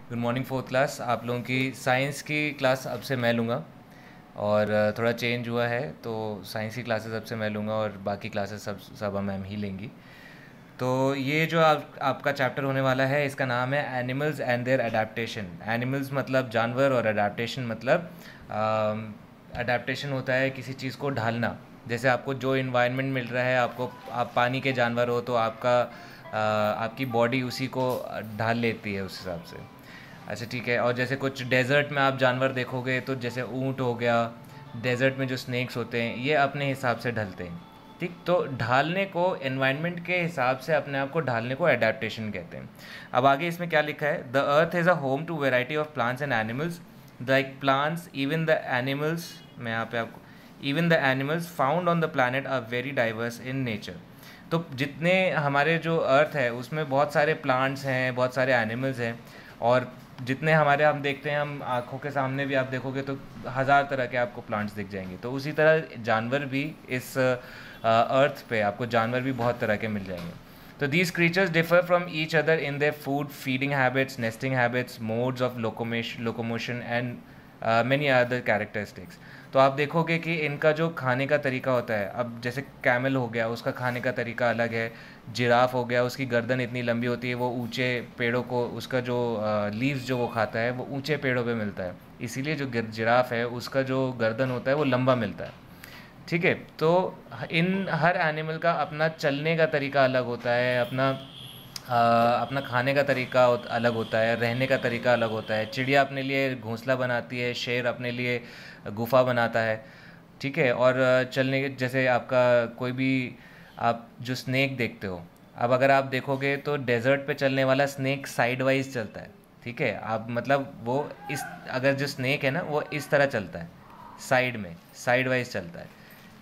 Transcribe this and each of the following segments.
Good morning fourth class. आप लोगों की साइंस की क्लास अब से मैं लूँगा और थोड़ा चेंज हुआ है तो साइंस की क्लासेस अब से मैं लूँगा और बाकी क्लासेस सब मैम ही लेंगी। तो ये जो आपका चैप्टर होने वाला है इसका नाम है animals and their adaptation. Animals मतलब जानवर और अडेप्टेशन मतलब अडेप्टेशन होता है किसी चीज़ को ढालना। जैसे आपको जो इन्वायरमेंट मिल रहा है, आपको आप पानी के जानवर हो तो आपकी बॉडी उसी को ढाल लेती है उस हिसाब से। अच्छा ठीक है। और जैसे कुछ डेजर्ट में आप जानवर देखोगे तो जैसे ऊंट हो गया, डेजर्ट में जो स्नेक्स होते हैं ये अपने हिसाब से ढलते हैं। ठीक, तो ढालने को एनवायरनमेंट के हिसाब से अपने आप को ढालने को एडेप्टेशन कहते हैं। अब आगे इसमें क्या लिखा है, the earth is a home to variety of plants and animals like plants even the animals, मैं यहाँ पे आपको, even the animals found on the planet are very diverse in nature. तो जितने हमारे जो अर्थ है उसमें बहुत सारे प्लांट्स हैं, बहुत सारे एनिमल्स हैं, और जितने हमारे हम देखते हैं, हम आँखों के सामने भी आप देखोगे तो हज़ार तरह के आपको प्लांट्स दिख जाएंगे। तो उसी तरह जानवर भी इस अर्थ पे आपको जानवर भी बहुत तरह के मिल जाएंगे। तो these creatures differ from each other in their food, feeding habits, nesting habits, modes of locomotion and many other characteristics. तो आप देखोगे कि इनका जो खाने का तरीका होता है, अब जैसे कैमल हो गया उसका खाने का तरीका अलग है, जिराफ हो गया उसकी गर्दन इतनी लंबी होती है, वो ऊंचे पेड़ों को, उसका जो लीव्स जो वो खाता है वो ऊंचे पेड़ों पे मिलता है, इसीलिए जो जिराफ है उसका जो गर्दन होता है वो लंबा मिलता है। ठीक है। तो इन हर एनिमल का अपना चलने का तरीका अलग होता है, अपना खाने का तरीका अलग होता है, रहने का तरीका अलग होता है। चिड़िया अपने लिए घोंसला बनाती है, शेर अपने लिए गुफा बनाता है। ठीक है। और चलने के जैसे आपका कोई भी, आप जो स्नेक देखते हो, अब अगर आप देखोगे तो डेजर्ट पे चलने वाला स्नेक साइड वाइज चलता है। ठीक है। आप मतलब वो इस, अगर जो स्नेक है ना वो इस तरह चलता है, साइड में साइड वाइज चलता है।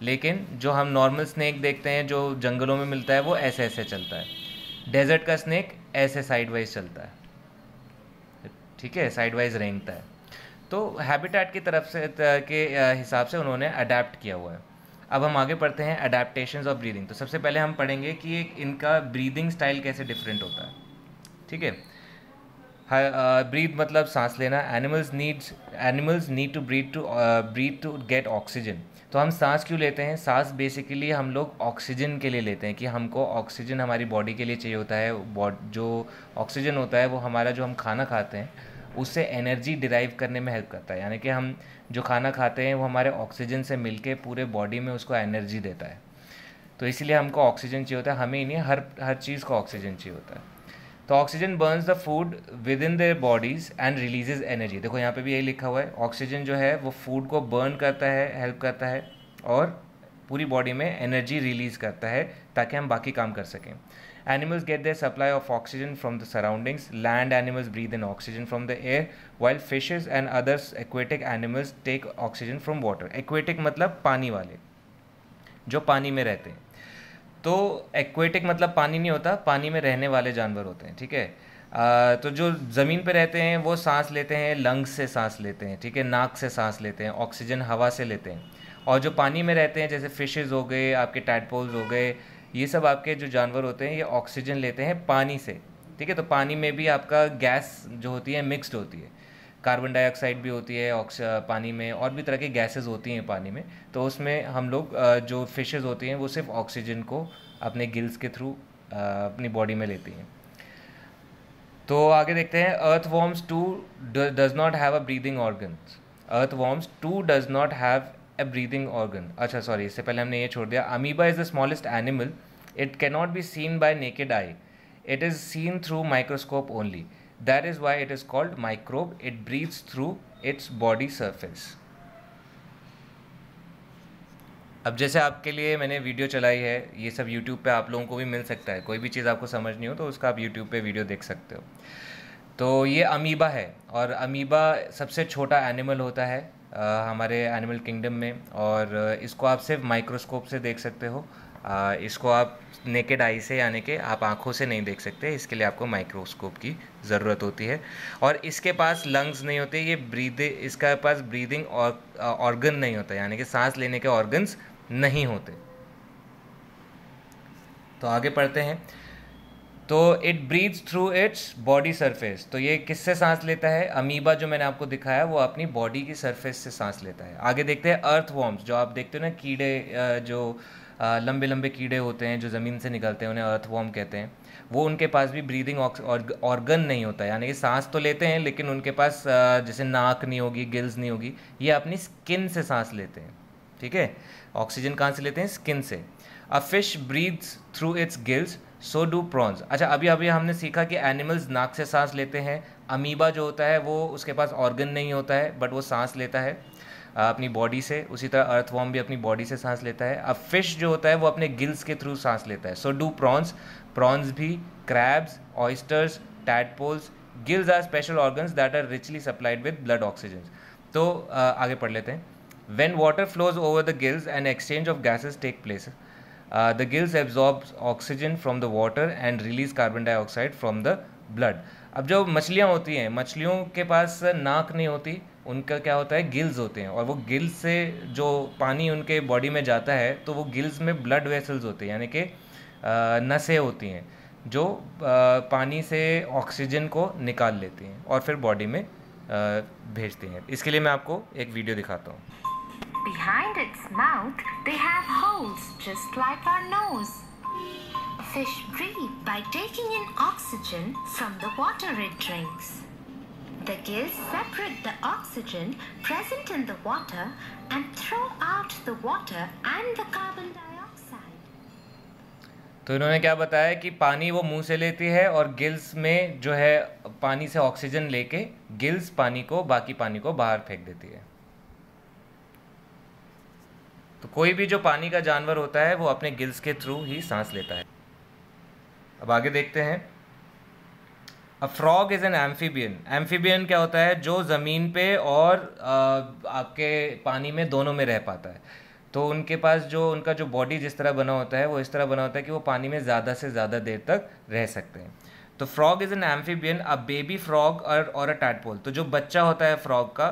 लेकिन जो हम नॉर्मल स्नेक देखते हैं जो जंगलों में मिलता है वो ऐसे ऐसे चलता है। डेजर्ट का स्नेक ऐसे साइड वाइज चलता है। ठीक है, साइड वाइज रेंगता है। तो हैबिटेट की तरफ से के हिसाब से उन्होंने अडेप्ट किया हुआ है। अब हम आगे पढ़ते हैं अडेप्टेशंस ऑफ ब्रीदिंग। तो सबसे पहले हम पढ़ेंगे कि इनका ब्रीदिंग स्टाइल कैसे डिफरेंट होता है। ठीक है। ब्रीथ मतलब सांस लेना। Animals need to breathe to get oxygen. तो हम सांस क्यों लेते हैं? सांस बेसिकली हम लोग ऑक्सीजन के लिए लेते हैं, कि हमको ऑक्सीजन हमारी बॉडी के लिए चाहिए होता है। जो ऑक्सीजन होता है वो हमारा, जो हम खाना खाते हैं उससे एनर्जी डिराइव करने में हेल्प करता है। यानी कि हम जो खाना खाते हैं वो हमारे ऑक्सीजन से मिलके पूरे बॉडी में उसको एनर्जी देता है। तो इसीलिए हमको ऑक्सीजन चाहिए होता है, हमें ही नहीं, हर हर चीज़ को ऑक्सीजन चाहिए होता है। तो oxygen Burns the food with in their bodies and releases energy. देखो यहाँ पे भी यही लिखा हुआ है, ऑक्सीजन जो है वो फूड को बर्न करता है, हेल्प करता है, और पूरी बॉडी में एनर्जी रिलीज करता है ताकि हम बाकी काम कर सकें। Animals get their supply of oxygen from the surroundings. Land animals breathe in oxygen from the air, while fishes and others aquatic animals take oxygen from water. Aquatic मतलब पानी वाले, जो पानी में रहते हैं। तो एक्वेटिक मतलब पानी नहीं होता, पानी में रहने वाले जानवर होते हैं। ठीक है। तो जो ज़मीन पे रहते हैं वो सांस लेते हैं, लंग्स से सांस लेते हैं। ठीक है, नाक से सांस लेते हैं, ऑक्सीजन हवा से लेते हैं। और जो पानी में रहते हैं जैसे फिशेस हो गए, आपके टैडपोल्स हो गए, ये सब आपके जो जानवर होते हैं ये ऑक्सीजन लेते हैं पानी से। ठीक है। तो पानी में भी आपका गैस जो होती है मिक्स्ड होती है, कार्बन डाइऑक्साइड भी होती है पानी में, और भी तरह की गैसेस होती हैं पानी में। तो उसमें हम लोग जो फिशेस होती हैं वो सिर्फ ऑक्सीजन को अपने गिल्स के थ्रू अपनी बॉडी में लेती हैं। तो आगे देखते हैं, earthworms too does not have a breathing organ. Earthworms too does not have a breathing organ. अच्छा सॉरी, इससे पहले हमने ये छोड़ दिया। Amoeba is the smallest animal, it cannot be seen by naked eye, it is seen through microscope only. That is why it is called microbe. It breathes through its body surface. अब जैसे आपके लिए मैंने video चलाई है, ये सब YouTube पे आप लोगों को भी मिल सकता है। कोई भी चीज़ आपको समझ नहीं हो तो उसका आप यूट्यूब पे वीडियो देख सकते हो। तो ये अमीबा है, और अमीबा सबसे छोटा एनिमल होता है हमारे एनिमल किंगडम में, और इसको आप सिर्फ माइक्रोस्कोप से देख सकते हो। इसको आप नेकेड आई से, यानी कि आप आँखों से नहीं देख सकते, इसके लिए आपको माइक्रोस्कोप की ज़रूरत होती है। और इसके पास लंग्स नहीं होते, इसका पास ब्रीदिंग ऑर्गन नहीं होता, यानी कि सांस लेने के ऑर्गन्स नहीं होते। तो आगे पढ़ते हैं। तो it breathes through its body surface. तो ये किससे सांस लेता है? अमीबा जो मैंने आपको दिखाया वो अपनी बॉडी की सरफेस से सांस लेता है। आगे देखते हैं अर्थवॉर्म्स, जो आप देखते हो ना कीड़े, जो लंबे लंबे कीड़े होते हैं जो ज़मीन से निकलते हैं, उन्हें अर्थवॉर्म कहते हैं। वो उनके पास भी ब्रीदिंग ऑर्गन नहीं होता है, यानी कि सांस तो लेते हैं लेकिन उनके पास जैसे नाक नहीं होगी, गिल्स नहीं होगी, ये अपनी स्किन से सांस लेते हैं। ठीक है, ऑक्सीजन कहाँ से लेते हैं? स्किन से। A fish breathes through its gills, so do prawns. अच्छा, अभी अभी हमने सीखा कि एनिमल्स नाक से सांस लेते हैं। अमीबा जो होता है वो उसके पास ऑर्गन नहीं होता है बट वो सांस लेता है अपनी बॉडी से। उसी तरह अर्थवॉर्म भी अपनी बॉडी से सांस लेता है। अब फिश जो होता है वो अपने गिल्स के थ्रू सांस लेता है। सो डू प्रॉन्स, प्रॉन्स भी, crabs, oysters, tadpoles. Gills are special organs that are richly supplied with blood oxygen. तो आगे पढ़ लेते हैं। When water flows over the gills, an exchange of gases take place. The gills absorb oxygen from the water and release carbon dioxide from the blood. अब जो मछलियाँ होती हैं, मछलियों के पास नाक नहीं होती, उनका क्या होता है? गिल्स होते हैं, और वो गिल्स से जो पानी उनके बॉडी में जाता है तो वो गिल्स में ब्लड वेसल्स होते हैं, यानी कि नसें होती हैं जो पानी से ऑक्सीजन को निकाल लेती हैं और फिर बॉडी में भेजती हैं। इसके लिए मैं आपको एक वीडियो दिखाता हूँ। Behind its mouth, they have holes just like our nose. Fish breathe by taking in oxygen from the water it drinks. The gills separate the oxygen present in the water and throw out the water and the carbon dioxide. तो इन्होंने क्या बताया कि पानी वो मुंह से लेती है और गिल्स में जो है पानी से ऑक्सीजन लेके गिल्स पानी को, बाकी पानी को बाहर फेंक देती है। तो कोई भी जो पानी का जानवर होता है वो अपने गिल्स के थ्रू ही सांस लेता है। अब आगे देखते हैं। A frog is an amphibian. Amphibian क्या होता है? जो ज़मीन पे और आपके पानी में दोनों में रह पाता है। तो उनके पास जो उनका जो बॉडी जिस तरह बना होता है वो इस तरह बना होता है कि वो पानी में ज़्यादा से ज़्यादा देर तक रह सकते हैं। तो frog is an amphibian, a baby frog और अ टैडपोल। तो जो बच्चा होता है फ्रॉग का,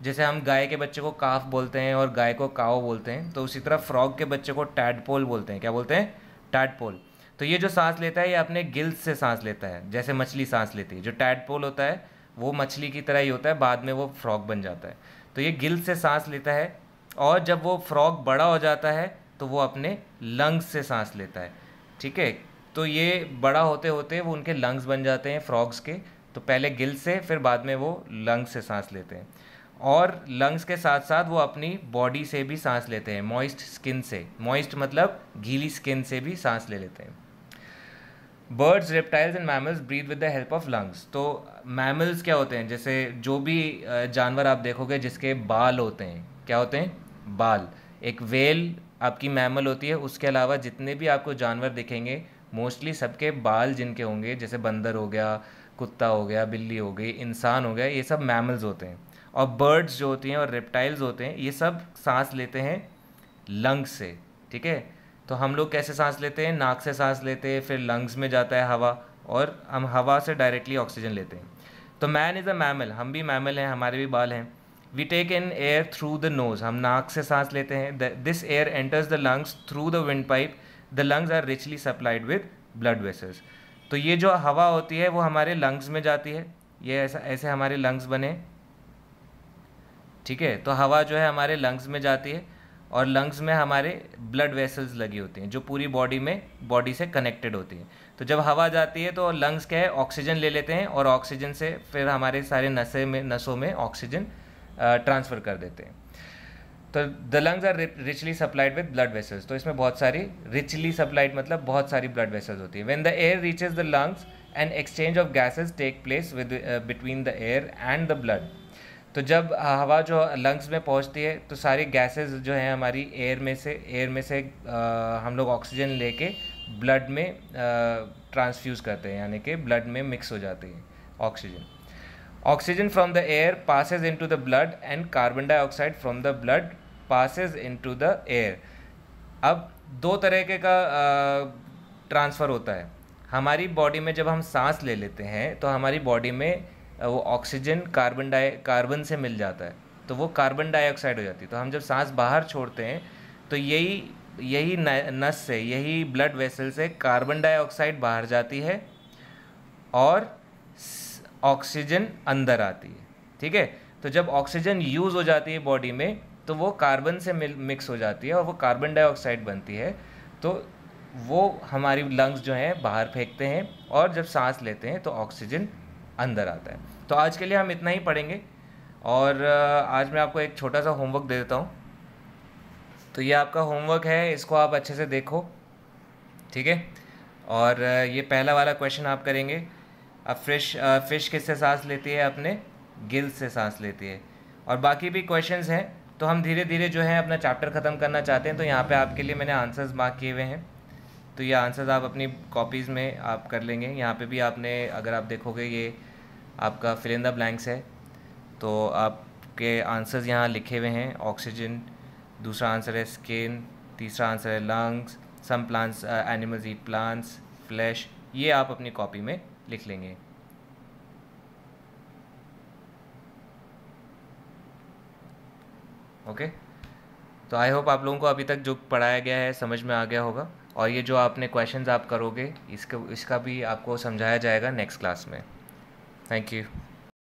जैसे हम गाय के बच्चे को काफ बोलते हैं और गाय को काओ बोलते हैं, तो उसी तरह फ्रॉग के बच्चे को टैडपोल बोलते हैं। क्या बोलते हैं? टैडपोल। तो ये जो सांस लेता है ये अपने गिल्स से सांस लेता है, जैसे मछली सांस लेती है। जो टैडपोल होता है वो मछली की तरह ही होता है, बाद में वो फ्रॉग बन जाता है। तो ये गिल्स से सांस लेता है, और जब वो फ्रॉग बड़ा हो जाता है तो वो अपने लंग्स से सांस लेता है। ठीक है, तो ये बड़ा होते होते वो उनके लंग्स बन जाते हैं फ्रॉग्स के। तो पहले गिल्स से, फिर बाद में वो लंग्स से सांस लेते हैं। और लंग्स के साथ साथ वो अपनी बॉडी से भी सांस लेते हैं, मॉइस्ट स्किन से। मॉइस्ट मतलब गीली स्किन से भी सांस ले लेते हैं। Birds, reptiles and mammals breathe with the help of lungs. तो मैमल्स क्या होते हैं? जैसे जो भी जानवर आप देखोगे जिसके बाल होते हैं, क्या होते हैं? बाल। एक वेल आपकी मैमल होती है, उसके अलावा जितने भी आपको जानवर दिखेंगे मोस्टली सबके बाल जिनके होंगे, जैसे बंदर हो गया, कुत्ता हो गया, बिल्ली हो गई, इंसान हो गया, ये सब मैमल्स होते हैं। और बर्ड्स जो होती हैं और रेप्टाइल्स होते हैं ये सब सांस लेते हैं लंग्स से। ठीक है, तो हम लोग कैसे सांस लेते हैं? नाक से सांस लेते हैं, फिर लंग्स में जाता है हवा, और हम हवा से डायरेक्टली ऑक्सीजन लेते हैं। तो मैन इज़ अ मैमल, हम भी मैमल हैं, हमारे भी बाल हैं। We take in air through the nose, हम नाक से सांस लेते हैं। This air enters the lungs through the windpipe. The lungs are richly supplied with blood vessels. तो ये जो हवा होती है वो हमारे लंग्स में जाती है। ये ऐसे हमारे लंग्स बने। ठीक है, तो हवा जो है हमारे लंग्स में जाती है, और लंग्स में हमारे ब्लड वेसल्स लगी होती हैं जो पूरी बॉडी से कनेक्टेड होती हैं। तो जब हवा जाती है तो लंग्स क्या है? ऑक्सीजन ले लेते हैं, और ऑक्सीजन से फिर हमारे सारे नसों में ऑक्सीजन ट्रांसफ़र कर देते हैं। तो the lungs are richly supplied with blood vessels. तो इसमें बहुत सारी, रिचली सप्लाइड मतलब बहुत सारी ब्लड वेसल्स होती है। When the air reaches the lungs an exchange of gases take place with between the air and the blood. तो जब हवा जो लंग्स में पहुंचती है तो सारी गैसेस जो हैं हमारी एयर में से हम लोग ऑक्सीजन लेके ब्लड में ट्रांसफ्यूज़ करते हैं, यानी कि ब्लड में मिक्स हो जाती है oxygen. Oxygen from the air passes into the blood and carbon dioxide from the blood passes into the air. अब दो तरीके का ट्रांसफ़र होता है हमारी बॉडी में। जब हम सांस ले लेते हैं तो हमारी बॉडी में वो ऑक्सीजन कार्बन से मिल जाता है, तो वो कार्बन डाइऑक्साइड हो जाती है। तो हम जब सांस बाहर छोड़ते हैं तो यही यही नस से, यही ब्लड वेसल से कार्बन डाइऑक्साइड बाहर जाती है और ऑक्सीजन अंदर आती है। ठीक है, तो जब ऑक्सीजन यूज़ हो जाती है बॉडी में तो वो कार्बन से मिक्स हो जाती है और वो कार्बन डाइऑक्साइड बनती है, तो वो हमारी लंग्स जो हैं बाहर फेंकते हैं और जब सांस लेते हैं तो ऑक्सीजन अंदर आता है। तो आज के लिए हम इतना ही पढ़ेंगे और आज मैं आपको एक छोटा सा होमवर्क दे देता हूँ। तो ये आपका होमवर्क है, इसको आप अच्छे से देखो। ठीक है, और ये पहला वाला क्वेश्चन आप करेंगे। अब फिश किससे सांस लेती है? अपने गिल से सांस लेती है। और बाकी भी क्वेश्चंस हैं, तो हम धीरे धीरे जो है अपना चैप्टर ख़त्म करना चाहते हैं। तो यहाँ पे आपके लिए मैंने आंसर्स मार्क किए हुए हैं, तो ये आंसर्स आप अपनी कॉपीज़ में आप कर लेंगे। यहाँ पे भी आपने, अगर आप देखोगे, ये आपका फिल इन द ब्लैंक्स है, तो आपके आंसर्स यहाँ लिखे हुए हैं। ऑक्सीजन, दूसरा आंसर है स्किन, तीसरा आंसर है lungs, some plants animals eat plants, flesh, ये आप अपनी कॉपी में लिख लेंगे। ओके, तो आई होप आप लोगों को अभी तक जो पढ़ाया गया है समझ में आ गया होगा, और ये जो आपने क्वेश्चंस आप करोगे इसका भी आपको समझाया जाएगा नेक्स्ट क्लास में। Thank you.